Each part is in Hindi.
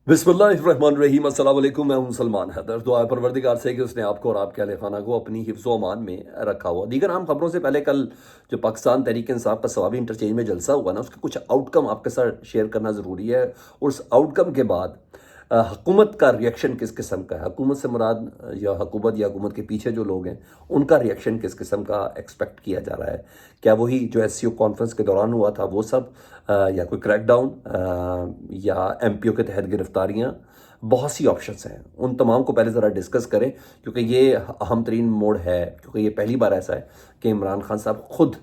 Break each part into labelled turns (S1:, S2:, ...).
S1: बिस्मिल्लाहिर्रहमानिर्रहीम अस्सलाम वालेकुम। मैं हूं सलमान हैदर। दुआ है परवरदिगार से कि उसने आपको और आपके अहले खाना को अपनी हिफ्ज़-ओ अमान में रखा हुआ। दीगर अहम खबरों से पहले कल जो पाकिस्तान तहरीक इंसाफ का सवाबी इंटरचेंज में जलसा हुआ ना, उसके कुछ आउटकम आपके साथ शेयर करना ज़रूरी है। और उस आउटकम के बाद हुकूमत का रिएक्शन किस किस्म का है, हुकूमत से मुराद या हुकूमत या हुकूमत के पीछे जो लोग हैं उनका रिएक्शन किस किस्म का एक्सपेक्ट किया जा रहा है। क्या वही जो एससीओ कॉन्फ्रेंस के दौरान हुआ था वो सब, या कोई क्रैकडाउन, या एमपीओ के तहत गिरफ्तारियां। बहुत सी ऑप्शंस हैं, उन तमाम को पहले ज़रा डिस्कस करें क्योंकि ये अहम तरीन मोड़ है। क्योंकि ये पहली बार ऐसा है कि इमरान खान साहब खुद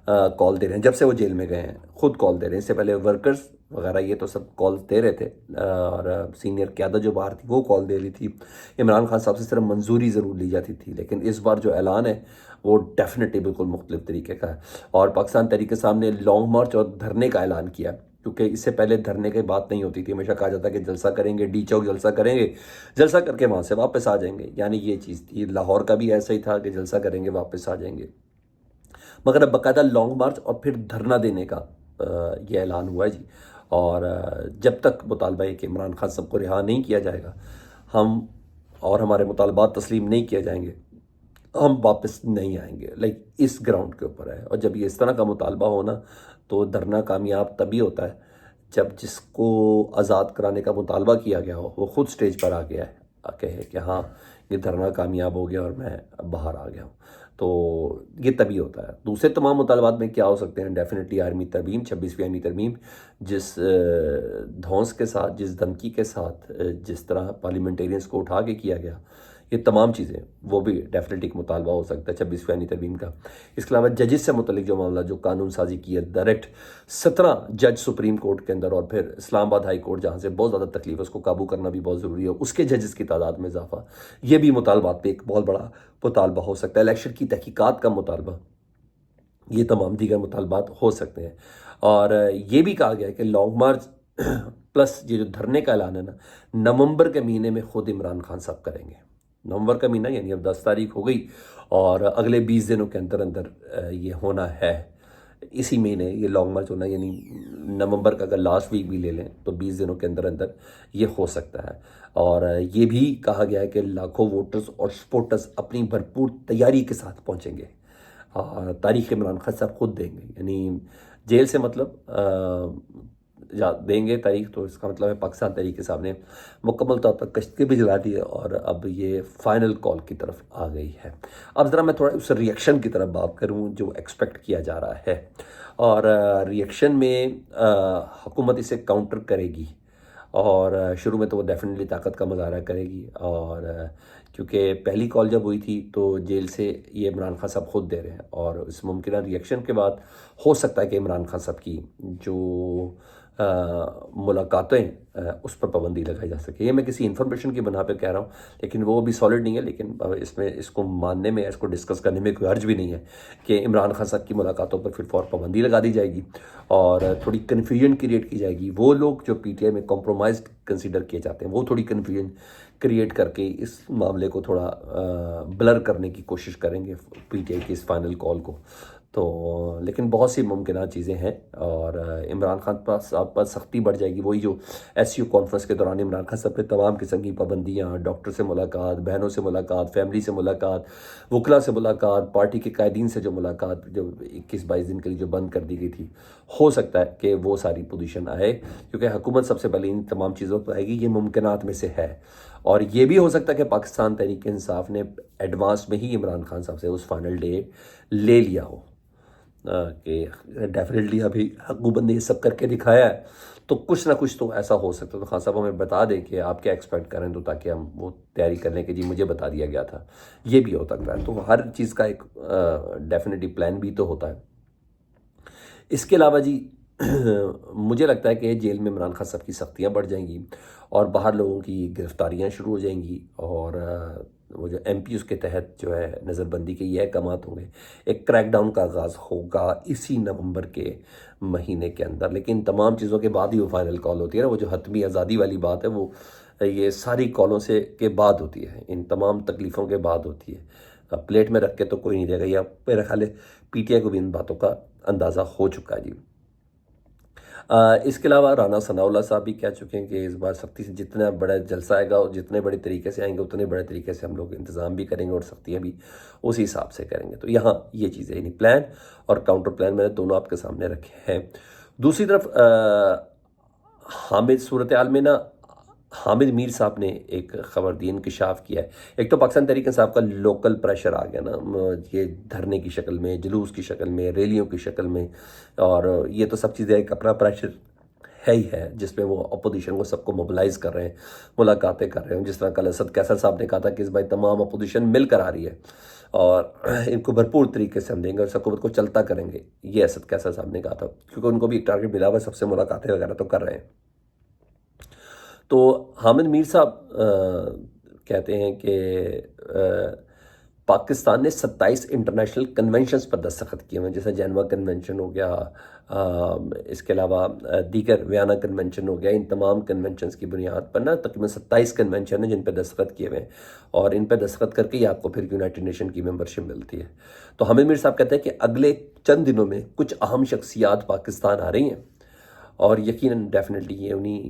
S1: कॉल दे रहे हैं। जब से वो जेल में गए हैं खुद कॉल दे रहे हैं। इससे पहले वर्कर्स वगैरह ये तो सब कॉल दे रहे थे, और सीनियर क़यादत जो बाहर थी वो कॉल दे रही थी। इमरान खान साहब से सिर्फ मंजूरी ज़रूर ली जाती थी, लेकिन इस बार जो ऐलान है वो डेफिनेटली बिल्कुल मुख्तलिफ तरीके का है। और पाकिस्तान तहरीक सामने लॉन्ग मार्च और धरने का ऐलान किया, क्योंकि इससे पहले धरने की बात नहीं होती थी। हमेशा कहा जाता कि जलसा करेंगे, डी चौक जलसा करेंगे, जलसा करके वहाँ से वापस आ जाएंगे। यानी ये चीज़ थी। लाहौर का भी ऐसा ही था कि जलसा करेंगे वापस आ जाएंगे। मगर अब बाकायदा लॉन्ग मार्च और फिर धरना देने का ये ऐलान हुआ है जी। और जब तक मुतालबा है कि इमरान खान सबको रिहा नहीं किया जाएगा, हम और हमारे मुतालबात तस्लीम नहीं किए जाएंगे, हम वापस नहीं आएंगे। लाइक इस ग्राउंड के ऊपर है। और जब ये इस तरह का मुतालबा हो ना, तो धरना कामयाब तभी होता है जब जिसको आज़ाद कराने का मुतालबा किया गया हो वो खुद स्टेज पर आ गया है, कहे कि हाँ ये धरना कामयाब हो गया और मैं अब बाहर आ गया हूँ। तो ये तभी होता है। दूसरे तमाम मुतालबात में क्या हो सकते हैं? डेफिनेटली आर्मी तरमीम, 26वीं आर्मी तरमीम, जिस धौंस के साथ, जिस धमकी के साथ, जिस तरह पार्लियामेंटेरियंस को उठा के किया गया, ये तमाम चीज़ें वो भी डेफिनेटली एक मुतालबा हो सकता है 26वीं आईनी तरमीम का। इसके अलावा जजेस से मुतलिक जो मामला, जो कानून साजी की है डायरेक्ट 17 जज सुप्रीम कोर्ट के अंदर, और फिर इस्लामाबाद हाई कोर्ट जहाँ से बहुत ज़्यादा तकलीफ है, उसको काबू करना भी बहुत ज़रूरी है, उसके जजेस की तादाद में इजाफा, ये भी मुतालबात पे एक बहुत बड़ा मुतालबा हो सकता है। इलेक्शन की तहकीकात का मुतालबा, ये तमाम दीगर मुतालबात हो सकते हैं। और ये भी कहा गया है कि लॉन्ग मार्च प्लस ये जो धरने का ऐलान है ना, नवंबर के महीने में खुद इमरान खान साहब करेंगे। नवंबर का महीना यानी अब 10 तारीख हो गई, और अगले 20 दिनों के अंदर अंदर ये होना है। इसी महीने ये लॉन्ग मार्च होना, यानी नवंबर का अगर लास्ट वीक भी ले लें तो 20 दिनों के अंदर अंदर ये हो सकता है। और ये भी कहा गया है कि लाखों वोटर्स और सपोर्टर्स अपनी भरपूर तैयारी के साथ पहुंचेंगे। तारीख इमरान खान साहब खुद देंगे, यानी जेल से मतलब देंगे तारीख। तो इसका मतलब है पाकिस्तान तहरीक साहब ने मुकम्मल तौर पर कश्ती भी जला दी है और अब ये फाइनल कॉल की तरफ आ गई है। अब ज़रा मैं थोड़ा उस रिएक्शन की तरफ बात करूं जो एक्सपेक्ट किया जा रहा है। और रिएक्शन में हुकूमत इसे काउंटर करेगी। और शुरू में तो वो डेफिनेटली ताकत का मुजाहरा करेगी। और क्योंकि पहली कॉल जब हुई थी तो जेल से ये इमरान खान साहब खुद दे रहे हैं, और इस मुमकिन रिएक्शन के बाद हो सकता है कि इमरान खान साहब की जो मुलाकातें, उस पर पाबंदी लगाई जा सके। ये मैं किसी इन्फॉर्मेशन की बना पे कह रहा हूँ, लेकिन वो भी सॉलिड नहीं है। लेकिन इसमें इसको मानने में, इसको डिस्कस करने में कोई हर्ज भी नहीं है कि इमरान खान साहब की मुलाकातों पर फिर फौर पाबंदी लगा दी जाएगी और थोड़ी कन्फ्यूजन क्रिएट की जाएगी। वो लोग जो पीटीआई में कॉम्प्रोमाइज़ कंसीडर किए जाते हैं, वो थोड़ी कन्फ्यूजन क्रिएट करके इस मामले को थोड़ा ब्लर करने की कोशिश करेंगे पीटीआई की इस फाइनल कॉल को। तो लेकिन बहुत सी मुमकिन चीज़ें हैं। और इमरान खान साहब पर सख्ती बढ़ जाएगी। वही जो एससीओ कॉन्फ्रेंस के दौरान इमरान खान साहब पे तमाम किस्म की पाबंदियाँ, डॉक्टर से मुलाकात, बहनों से मुलाकात, फैमिली से मुलाकात, वकला से मुलाकात, पार्टी के कायदीन से जो मुलाकात जो 21-22 दिन के लिए जो बंद कर दी गई थी, हो सकता है कि वो सारी पोजीशन आए, क्योंकि हुकूमत सबसे पहले इन तमाम चीज़ों पर आएगी। ये मुमकिनात में से है। और ये भी हो सकता है कि पाकिस्तान तहरीक इंसाफ ने एडवांस में ही इमरान खान साहब से उस फाइनल डे ले लिया हो, कि डेफिनेटली अभी हुकूमत ने ये सब करके दिखाया है, तो कुछ ना कुछ तो ऐसा हो सकता है। तो खान साहब हमें बता दें कि आप क्या एक्सपेक्ट करें, तो ताकि हम वो तैयारी कर लें कि जी मुझे बता दिया गया था। ये भी हो सकता है। तो हर चीज़ का एक डेफिनेटली प्लान भी तो होता है। इसके अलावा जी मुझे लगता है कि जेल में इमरान खान साहब की सख्तियाँ बढ़ जाएंगी और बाहर लोगों की गिरफ्तारियाँ शुरू हो जाएंगी। और वो जो एमपी उसके तहत जो है नज़रबंदी के ये अहकामात होंगे। एक क्रैकडाउन का आगाज़ होगा इसी नवंबर के महीने के अंदर। लेकिन तमाम चीज़ों के बाद ही वो फाइनल कॉल होती है ना। वो जो हतमी आज़ादी वाली बात है, वो ये सारी कॉलों से के बाद होती है, इन तमाम तकलीफ़ों के बाद होती है। अब प्लेट में रख के तो कोई नहीं देगा। या मेरे ख्याल है पीटीआई को भी इन बातों का अंदाज़ा हो चुका है जी। इसके अलावा राना सनाउल्लाह साहब भी कह चुके हैं कि इस बार सख्ती से जितना बड़ा जलसा आएगा और जितने बड़े तरीके से आएंगे उतने बड़े तरीके से हम लोग इंतज़ाम भी करेंगे और सख्तियाँ भी उसी हिसाब से करेंगे। तो यहाँ ये चीज़ें यानी प्लान और काउंटर प्लान मैंने दोनों आपके सामने रखे हैं। दूसरी तरफ हामिद सूरत हाल में ना हामिद मीर साहब ने एक ख़बर दी, इंकशाफ किया है। एक तो पाकिस्तान तहरीक इंसाफ का लोकल प्रेशर आ गया ना, ये धरने की शक्ल में, जुलूस की शक्ल में, रैलियों की शक्ल में, और ये तो सब चीज़ें एक अपना प्रेशर है ही है जिसमें वो अपोजिशन को सबको मोबिलाइज़ कर रहे हैं, मुलाकातें कर रहे हैं। जिस तरह कल असद कैसर साहब ने कहा था कि इस भाई तमाम अपोजिशन मिलकर आ रही है और इनको भरपूर तरीके से हम देंगे और हुकूमत को चलता करेंगे, ये असद कैसर साहब ने कहा था, क्योंकि उनको भी एक टारगेट मिला हुआ, सबसे मुलाकातें वगैरह तो कर रहे हैं। तो हामिद मीर साहब कहते हैं कि पाकिस्तान ने 27 इंटरनेशनल कन्वेंशंस पर दस्तखत किए हुए हैं, जैसे जेनेवा कन्वेंशन हो गया, इसके अलावा दीगर वियना कन्वेंशन हो गया। इन तमाम कन्वेंशंस की बुनियाद पर ना तकरीबन 27 कन्वेंशन हैं जिन पर दस्तखत किए हुए हैं, और इन पर दस्तखत करके ही आपको फिर यूनाइटेड नेशन की मेंबरशिप मिलती है। तो हामिद मीर साहब कहते हैं कि अगले चंद दिनों में कुछ अहम शख्सियात पाकिस्तान आ रही हैं और यकीनन डेफिनेटली ये उन्हीं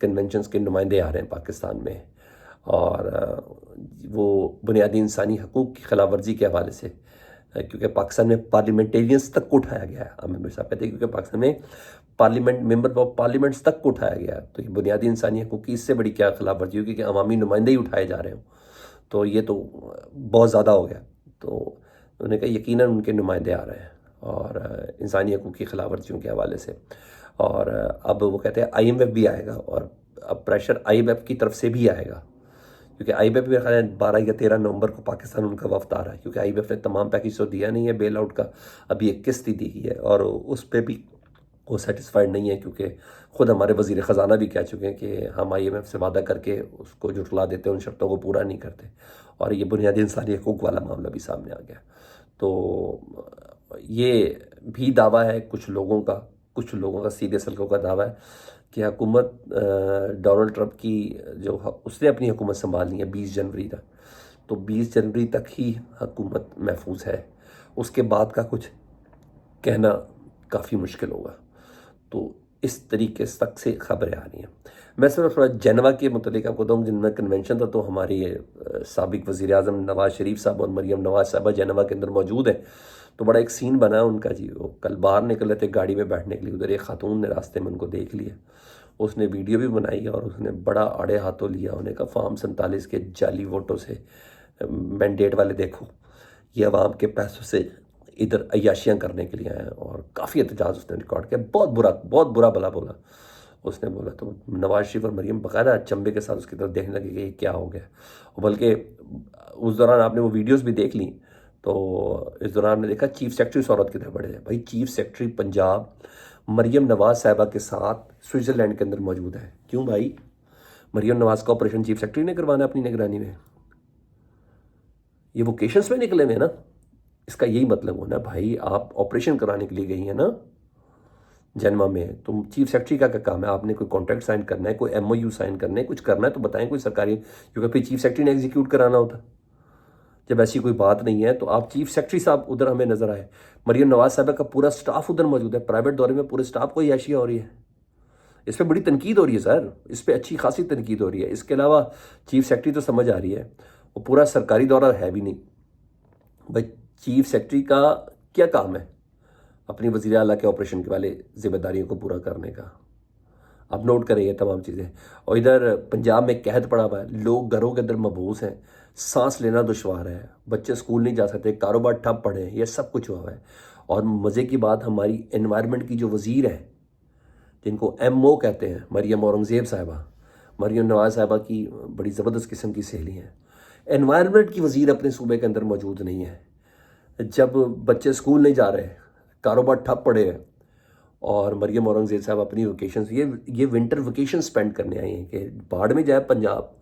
S1: कन्वेंशंस के नुमाइंदे आ रहे हैं पाकिस्तान में, और वो बुनियादी इंसानी हकूक़ की खिलाफ वर्जी के हवाले से, क्योंकि पाकिस्तान में पार्लियामेंटेरियंस तक को उठाया गया है। आमिर मीर साहब कहते हैं क्योंकि पाकिस्तान में पार्लियामेंट मेंबर ऑफ पार्लियामेंट्स तक को उठाया गया है, तो ये बुनियादी इंसानी हकूक़ की इससे बड़ी क्या खिलाफ वर्जी होगी कि अवामी नुमाइंदे ही उठाए जा रहे हो, तो ये तो बहुत ज़्यादा हो गया। तो उन्होंने कहा यकीनन उनके नुमाइंदे आ रहे हैं और इंसानी हकूक़ की खिलाफ वर्जियों के हवाले से। और अब वो कहते हैं IMF भी आएगा, और अब प्रेशर IMF की तरफ से भी आएगा, क्योंकि IMF मेरे ख्याल है 12 या 13 नवंबर को पाकिस्तान उनका वफ्द आ रहा है, क्योंकि IMF ने तमाम पैकेज तो दिया नहीं है बेल आउट का, अभी एक किस्त ही दी है और उस पर भी वो सेटिस्फाइड नहीं है, क्योंकि ख़ुद हमारे वज़ीर ख़जाना भी कह चुके हैं कि हम IMF से वादा करके उसको जुटला देते हैं, उन शर्तों को पूरा नहीं करते, और ये बुनियादी इंसानी हकूक़ वाला मामला भी सामने आ गया। तो ये भी दावा है कुछ लोगों का सीधे सल्कों का दावा है कि हुकूमत डोनाल्ड ट्रंप की जो उसने अपनी हुकूमत संभालनी है 20 जनवरी तक, तो 20 जनवरी तक ही हुकूमत महफूज है, उसके बाद का कुछ कहना काफ़ी मुश्किल होगा। तो इस तरीके तक से खबरें आ रही हैं। मैं सिर्फ थोड़ा जेनेवा के मुतलिक आपको बताऊँ, जिनमें कन्वेंशन था, तो हमारी साबिक वज़ीर आज़म नवाज़ शरीफ साहब और मरियम नवाज़ साहबा जेनेवा के अंदर मौजूद हैं। तो बड़ा एक सीन बना उनका जी, वो कल बाहर निकले थे गाड़ी में बैठने के लिए, उधर एक खातून ने रास्ते में उनको देख लिया, उसने वीडियो भी बनाई और उसने बड़ा आड़े हाथों लिया, उन्हें कहा फॉर्म 47 के जाली वोटों से मैंडेट वाले देखो, ये अवाम के पैसों से इधर अय्याशियाँ करने के लिए आए हैं, और काफ़ी एहतजाज उसने रिकॉर्ड किया, बहुत बुरा भला बोला उसने बोला। तो नवाज शरीफ और मरियम बाकायदा चंबे के साथ उसकी तरफ देखने लगे कि ये क्या हो गया, और बल्कि उस दौरान आपने वो वीडियोस भी देख ली, तो इस दौरान आपने देखा चीफ सेक्रेटरी उस औरत की तरफ बढ़े हैं। भाई चीफ सेक्रेटरी पंजाब मरियम नवाज साहिबा के साथ स्विट्ज़रलैंड के अंदर मौजूद है। क्यों भाई? मरियम नवाज का ऑपरेशन चीफ सेक्रेटरी ने करवाना अपनी निगरानी में, ये वोकेशंस में निकले हुए ना, इसका यही मतलब हो ना भाई, आप ऑपरेशन कराने के लिए गई हैं ना जेनेवा में, तो चीफ सेक्रेटरी का क्या काम है? आपने कोई कॉन्ट्रैक्ट साइन करना है, कोई MOU साइन करना है, कुछ करना है तो बताएं कोई सरकारी, क्योंकि फिर चीफ सेक्रेटरी ने एग्जीक्यूट कराना होता। जब ऐसी कोई बात नहीं है तो आप चीफ सेक्रेटरी साहब उधर हमें नजर आए, मरियम नवाज साहब का पूरा स्टाफ उधर मौजूद है, प्राइवेट दौरे में पूरे स्टाफ को याशिया हो रही है। इस पर बड़ी तनकीद हो रही है सर, इस पर अच्छी खासी तनकीद हो रही है। इसके अलावा चीफ सेक्रेटरी तो समझ आ रही है वो पूरा सरकारी दौरा है भी नहीं। भाई चीफ सेक्रेटरी का क्या काम है अपनी वज़ीर आला के ऑपरेशन के वाले जिम्मेदारियों को पूरा करने का? आप नोट करें ये तमाम चीज़ें। और इधर पंजाब में कहत पड़ा हुआ है, लोग घरों के अंदर मबूस हैं, सांस लेना दुश्वार है, बच्चे स्कूल नहीं जा सकते, कारोबार ठप पड़े हैं, ये सब कुछ हुआ है। और मज़े की बात, हमारी एनवायरनमेंट की जो वज़ीर हैं, जिनको MO कहते हैं, मरियम औरंगज़ेब साहिबा, मरियम नवाज साहिबा की बड़ी ज़बरदस्त किस्म की सहेली हैं, एनवायरनमेंट की वज़ीर अपने सूबे के अंदर मौजूद नहीं है। जब बच्चे स्कूल नहीं जा रहे, कारोबार ठप पड़े हैं, और मरियम औरंगज़ेब साहब अपनी वेकेशन, ये विंटर वेकेशन स्पेंड करने आए हैं कि भाड़ में जाए पंजाब,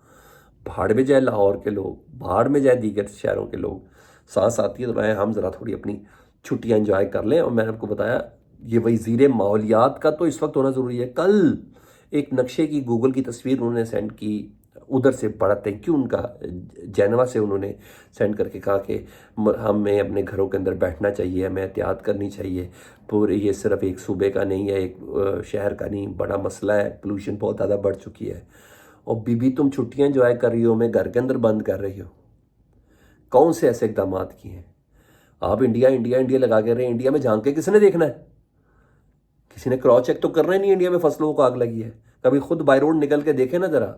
S1: भाड़ में जाए लाहौर के लोग, भाड़ में जाए दीगर शहरों के लोग, सांस आती है तो आए हम ज़रा थोड़ी अपनी छुट्टियां एंजॉय कर लें। और मैंने आपको बताया ये वज़ीर माहौलियात का तो इस वक्त होना ज़रूरी है। कल एक नक्शे की गूगल की तस्वीर उन्होंने सेंड की, उधर से बड़ा थैंक यू उनका। जेनेवा से उन्होंने सेंड करके कहा कि हमें अपने घरों के अंदर बैठना चाहिए, हमें एहतियात करनी चाहिए। पूरे ये सिर्फ एक सूबे का नहीं है, एक शहर का नहीं, बड़ा मसला है, पोल्यूशन बहुत ज़्यादा बढ़ चुकी है। और बीबी तुम छुट्टियां एंजॉय कर रही हो, मैं घर के अंदर बंद कर रही हो। कौन से ऐसे इकदाम किए हैं? आप इंडिया इंडिया इंडिया लगा के रहे, इंडिया में झांक के किसने देखना है? किसी ने क्रॉस चेक तो करना ही नहीं इंडिया में फसलों को आग लगी है। कभी खुद बाई रोड निकल के देखे ना जरा।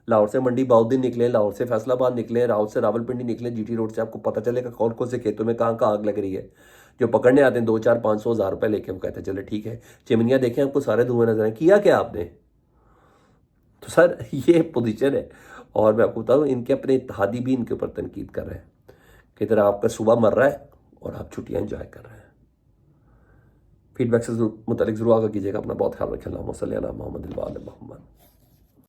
S1: लाहौर से मंडी बाउद्दीन निकले, लाहौर से फैसलाबाद निकले, लाहौर से रावलपिंडी निकले, जीटी रोड से, आपको पता चलेगा कौन कौन से खेतों में कहाँ कहाँ आग लग रही है। जो पकड़ने आते हैं 2, 4, 500 हज़ार रुपए लेके, वो कहते हैं चलो ठीक है। चिमनियाँ देखें आपको सारे धुएं नजर आए, किया क्या आपने? तो सर ये पोजीशन है। और मैं आपको बता दूं, इनके अपने इत्तेहादी भी इनके ऊपर तनकीद कर रहे हैं कि इधर आपका सुबह मर रहा है और आप छुट्टियां एंजॉय कर रहे हैं। फीडबैक से मुतालिक जरूर आगे कीजिएगा। अपना बहुत ख्याल रखें। अल्लाहुम्मा सल्ली अला मुहम्मद व आले मुहम्मद।